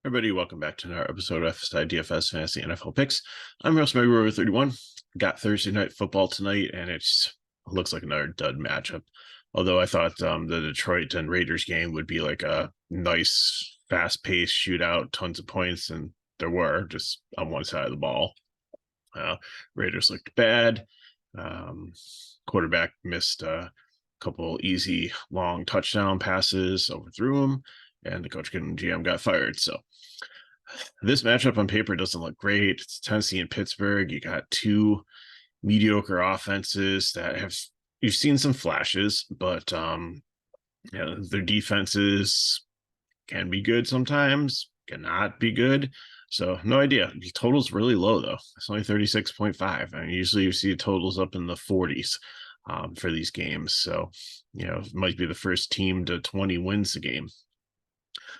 Everybody, welcome back to another episode of DFS Fantasy NFL Picks. I'm Ross Mayweather 31. Got Thursday night football tonight, and it looks like another dud matchup. Although I thought the Detroit and Raiders game would be like a nice, fast-paced shootout, tons of points, and there were just on one side of the ball. Raiders looked bad. Quarterback missed a couple easy long touchdown passes, overthrew them, and the coach and GM got fired. So this matchup on paper doesn't look great. It's Tennessee and Pittsburgh. You got two mediocre offenses that you've seen some flashes, but their defenses can be good sometimes, cannot be good. So no idea. The total's really low though. It's only 36.5. I mean, usually you see totals up in the 40s for these games. So, it might be the first team to 20 wins the game.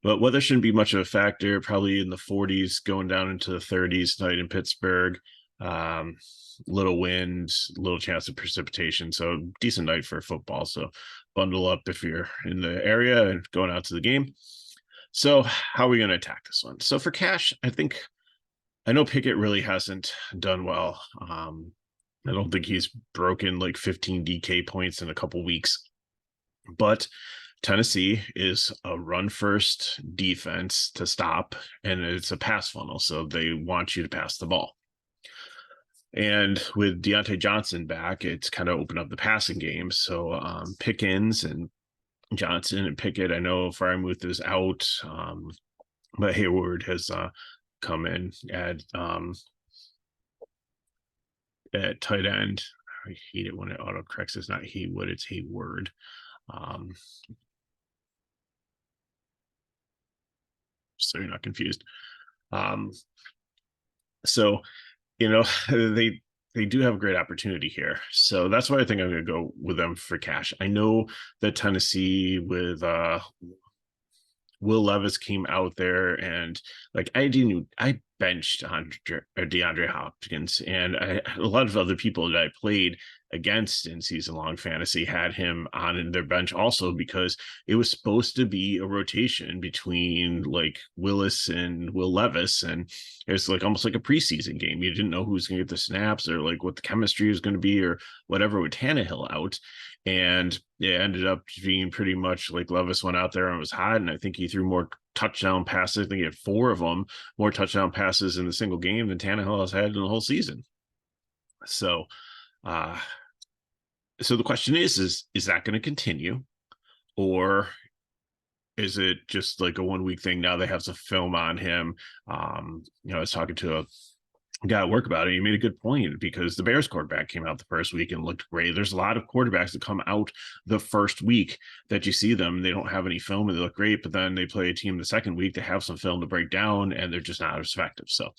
But weather shouldn't be much of a factor, probably in the 40s, going down into the 30s tonight in Pittsburgh. Little wind, little chance of precipitation. So decent night for football. So bundle up if you're in the area and going out to the game. So how are we going to attack this one? So for cash, I know Pickett really hasn't done well. I don't think he's broken like 15 DK points in a couple weeks. But Tennessee is a run-first defense to stop, and it's a pass funnel, so they want you to pass the ball. And with Deontay Johnson back, it's kind of opened up the passing game. So Pickens and Johnson and Pickett, I know Freiermuth is out, but Hayward has come in at tight end. I hate it when it autocorrects. It's not Haywood, it's Hayward. So you're not confused. So they do have a great opportunity here. So that's why I think I'm going to go with them for cash. I know that Tennessee with Will Levis came out there and I benched on DeAndre Hopkins, and a lot of other people that I played against in season-long fantasy had him on in their bench also, because it was supposed to be a rotation between like Willis and Will Levis, and it was like almost like a preseason game. You didn't know who's going to get the snaps or like what the chemistry was going to be or whatever with Tannehill out. And it ended up being pretty much like Levis went out there and was hot, and I think he threw more touchdown passes. I think he had 4 of them, more touchdown passes in the single game than Tannehill has had in the whole season. So, so the question is that going to continue, or is it just like a 1 week thing? Now they have some film on him. I was talking to a guy at work about it. He made a good point, because the Bears quarterback came out the first week and looked great. There's a lot of quarterbacks that come out the first week that you see them, they don't have any film and they look great, but then they play a team the second week, they have some film to break down and they're just not as effective. So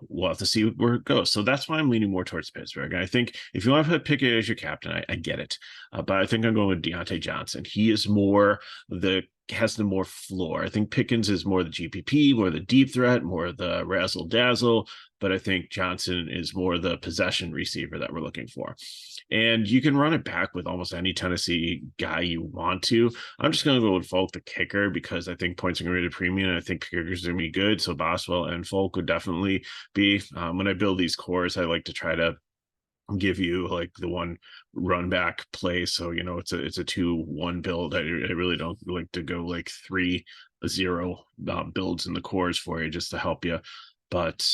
we'll have to see where it goes. So that's why I'm leaning more towards Pittsburgh. And I think if you want to put Pickett as your captain, I get it. But I think I'm going with Deontay Johnson. He is has the more floor. I think Pickens is more the GPP, more the deep threat, more the razzle dazzle. But I think Johnson is more the possession receiver that we're looking for. And you can run it back with almost any Tennessee guy you want to. I'm just going to go with Folk, the kicker, because I think points are going to be the premium, and I think kickers are going to be good. So Boswell and Folk would definitely be. When I build these cores, I like to try to give you like the one run back play. So, it's a 2-1 build. I really don't like to go like 3-0 builds in the cores for you, just to help you. But,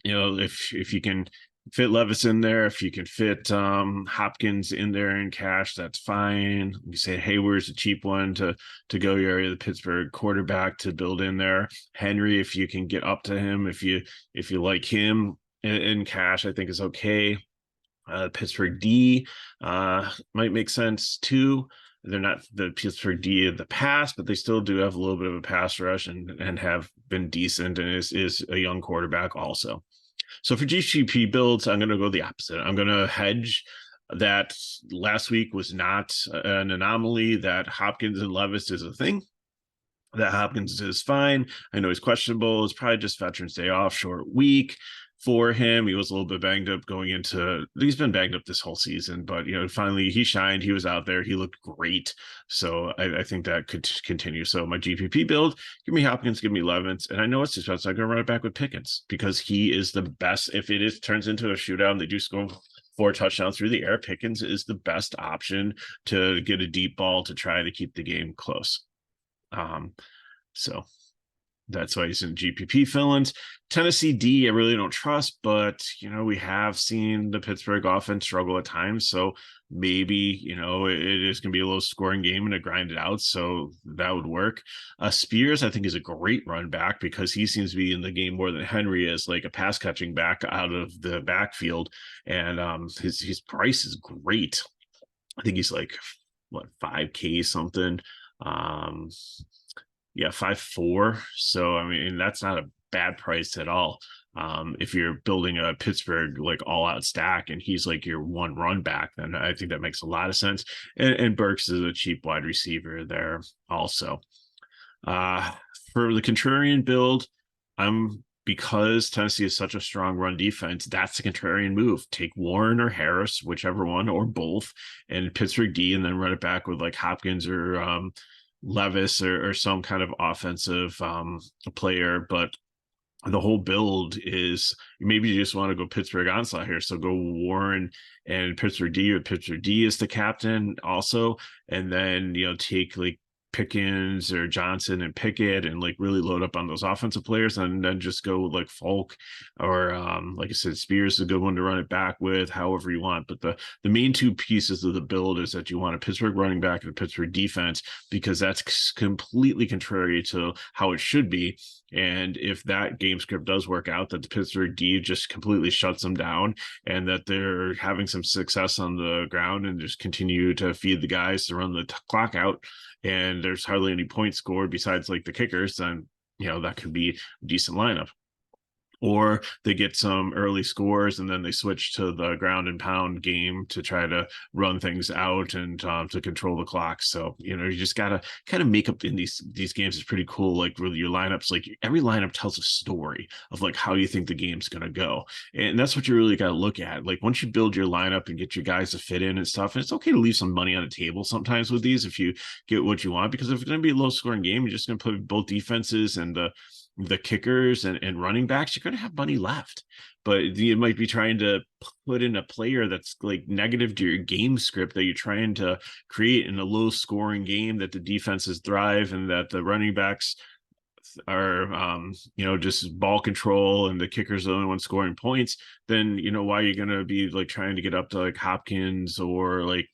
if you can fit Levis in there, if you can fit Hopkins in there in cash, that's fine. You say Hayward's a cheap one to go your the Pittsburgh quarterback to build in there. Henry, if you can get up to him, if you like him in cash, I think is okay. Pittsburgh D might make sense too. They're not the Pittsburgh D of the past, but they still do have a little bit of a pass rush and have been decent, and is a young quarterback also. So for GCP builds, I'm going to go the opposite. I'm going to hedge that last week was not an anomaly, that Hopkins and Levis is a thing. That Hopkins is fine. I know he's questionable. It's probably just Veterans Day off, short week. for him. He was a little bit banged up going into, he's been banged up this whole season, but finally he shined. He was out there. He looked great. So I think that could continue. So my GPP build, give me Hopkins, give me Levens, and I know it's expensive. I'm gonna run it back with Pickens because he is the best. If it turns into a shootout and they do score 4 touchdowns through the air, Pickens is the best option to get a deep ball to try to keep the game close. So that's why he's in GPP fill-ins. Tennessee D, I really don't trust, but we have seen the Pittsburgh offense struggle at times. So maybe it is going to be a low scoring game and to grind it out. So that would work. Spears, I think, is a great run back because he seems to be in the game more than Henry is, like a pass catching back out of the backfield, and his price is great. I think he's like what, 5K something. Yeah, 5.4. So I mean, that's not a bad price at all. If you're building a Pittsburgh like all out stack and he's like your one run back, then I think that makes a lot of sense. And Burks is a cheap wide receiver there also. For the contrarian build, because Tennessee is such a strong run defense, that's the contrarian move. Take Warren or Harris, whichever one, or both, and Pittsburgh D, and then run it back with like Hopkins or Levis or some kind of offensive player. But the whole build is maybe you just want to go Pittsburgh onslaught here. So go Warren and Pittsburgh D, or Pittsburgh D is the captain also. And then, take like Pickens or Johnson and Pickett and like really load up on those offensive players, and then just go with like Folk or like I said, Spears is a good one to run it back with, however you want. But the main 2 pieces of the build is that you want a Pittsburgh running back and a Pittsburgh defense, because that's completely contrary to how it should be. And if that game script does work out, that the Pittsburgh D just completely shuts them down and that they're having some success on the ground and just continue to feed the guys to run the clock out, and there's hardly any points scored besides like the kickers, then that could be a decent lineup. Or they get some early scores and then they switch to the ground and pound game to try to run things out and to control the clock. So you just gotta kind of make up in these games. It's pretty cool, like with your lineups, like every lineup tells a story of like how you think the game's gonna go, and that's what you really got to look at. Like once you build your lineup and get your guys to fit in and stuff, and it's okay to leave some money on the table sometimes with these if you get what you want, because if it's going to be a low scoring game, you're just going to put both defenses and the kickers and running backs, you're going to have money left. But you might be trying to put in a player that's like negative to your game script that you're trying to create in a low scoring game, that the defenses thrive and that the running backs are just ball control and the kicker's the only one scoring points. Then why are you going to be like trying to get up to like Hopkins or like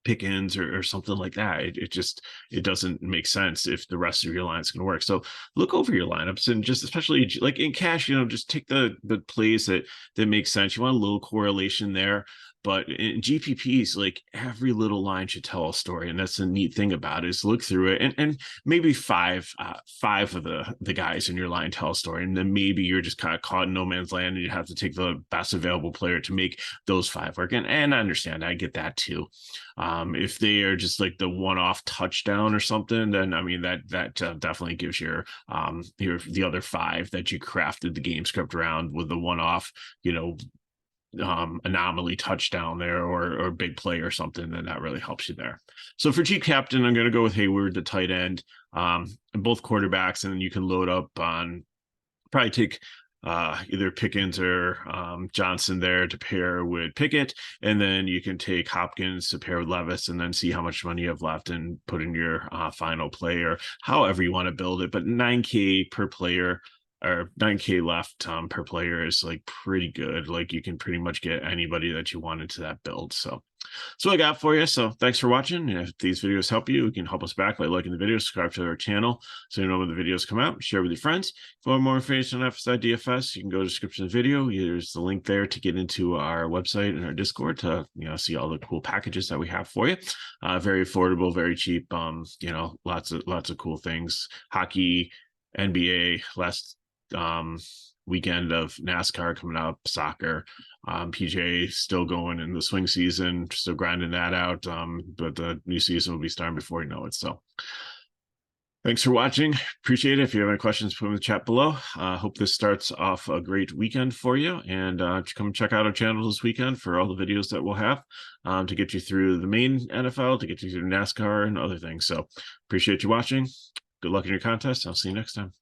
Pickens or something like that? It doesn't make sense if the rest of your line is going to work. So look over your lineups, and just especially like in cash, just take the plays that make sense. You want a little correlation there. But in GPPs, like every little line should tell a story, and that's the neat thing about it, is look through it, and maybe five of the guys in your line tell a story, and then maybe you're just kind of caught in no man's land, and you have to take the best available player to make those 5 work. And I understand, I get that too. If they are just like the one-off touchdown or something, then I mean that definitely gives your the other 5 that you crafted the game script around with the one-off, anomaly touchdown there or big play or something, then that really helps you there. So for G captain, I'm going to go with Hayward, the tight end, and both quarterbacks, and then you can load up on, probably take either Pickens or Johnson there to pair with Pickett, and then you can take Hopkins to pair with Levis, and then see how much money you have left and put in your final play, or however you want to build it. But 9K per player, or 9K left per player, is like pretty good. Like you can pretty much get anybody that you want into that build. So that's what I got for you. So thanks for watching. And if these videos help you can help us back by liking the video, subscribe to our channel so you know when the videos come out, share with your friends. If you want more information on FSI DFS, you can go to the description of the video. There's the link there to get into our website and our Discord to see all the cool packages that we have for you. Very affordable, very cheap. Lots of cool things. Hockey, NBA, last weekend of NASCAR coming up, soccer, PGA still going in the swing season, still grinding that out, but the new season will be starting before you know it. So Thanks for watching. Appreciate it. If you have any questions, put them in the chat below. Hope this starts off a great weekend for you. And come check out our channel this weekend for all the videos that we'll have to get you through the main NFL, to get you through NASCAR and other things. So appreciate you watching. Good luck in your contest. I'll see you next time.